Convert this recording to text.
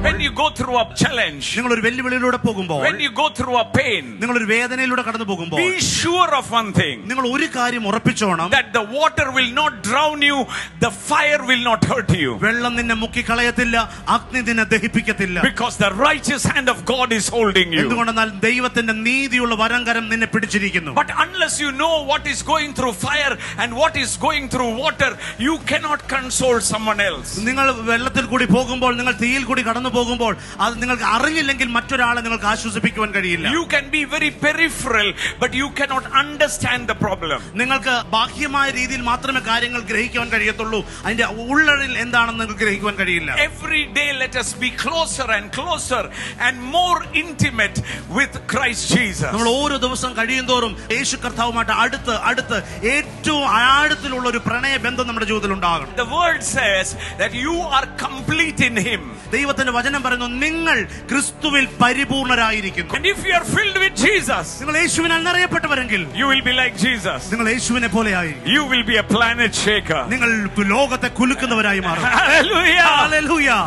when you go through a challenge, നിങ്ങൾ ഒരു വെല്ലുവിളിയിലൂടെ പോകുമ്പോൾ, when you go through a pain, നിങ്ങൾ ഒരു വേദനയിലൂടെ കടന്നു പോകുമ്പോൾ, be sure of one thing, നിങ്ങൾ ഒരു കാര്യം ഉറപ്പിച്ചോണം, that the water will not drown you, the fire will not hurt you, വെള്ളം നിന്നെ മുക്കി കളയത്തില്ല, അഗ്നി നിന്നെ ദഹിപ്പിക്കത്തില്ല. because the righteous hand of God is holding you. എന്തുകൊണ്ടെന്നാൽ ദൈവത്തിന്റെ നീതിയുള്ള വരംകരം നിന്നെ പിടിച്ചിരിക്കുന്നു. But unless you know what is going through fire and what is going through water, you cannot console someone else. നിങ്ങൾ വെള്ളത്തിൽ കൂടി പോകുമ്പോൾ, നിങ്ങൾ തീയിൽ കൂടി കടന്നു പോകുമ്പോൾ, അത് നിങ്ങൾക്ക് അറിയില്ലെങ്കിൽ മറ്റൊരാളെ നിങ്ങൾക്ക് ആശ്വസിപ്പിക്കുവാൻ കഴിയില്ല. You can be very peripheral, but you cannot understand the problem. നിങ്ങൾക്ക് ബാഹ്യമായ രീതിയിൽ മാത്രമേ കാര്യങ്ങൾ ഗ്രഹിക്കുവാൻ കഴിയത്തുള്ളൂ, അതിന്റെ ഉള്ളറിൽ എന്താണെന്ന് നിങ്ങൾക്ക് ഗ്രഹിക്കുവാൻ കഴിയില്ല. Every day let us be closer and closer and more intimate with Christ Jesus. നമ്മൾ ഓരോ ദിവസം കഴിയുന്തോറും യേശു കർത്താവുമായിട്ട് അടുത്ത് ഏറ്റവും ആഴത്തിലുള്ള ഒരു പ്രണയ ബന്ധം നമ്മുടെ ജീവിതത്തിൽ ഉണ്ടാകണം. The word says that you are complete in him. ദൈവത്തിന്റെ വചനം പറയുന്നു, നിങ്ങൾ ക്രിസ്തുവിൽ പരിപൂർണരായിരിക്കുന്നു. And if you are filled with Jesus, നിങ്ങൾ യേശുവിനാൽ നിറയപ്പെട്ടവരെങ്കിൽ, you will be like Jesus. നിങ്ങൾ യേശുവിനെ പോലെയായി. You will be a planet shaker. നിങ്ങൾ ലോകത്തെ കുലുക്കുന്നവരായി മാറും. Hallelujah. Hallelujah.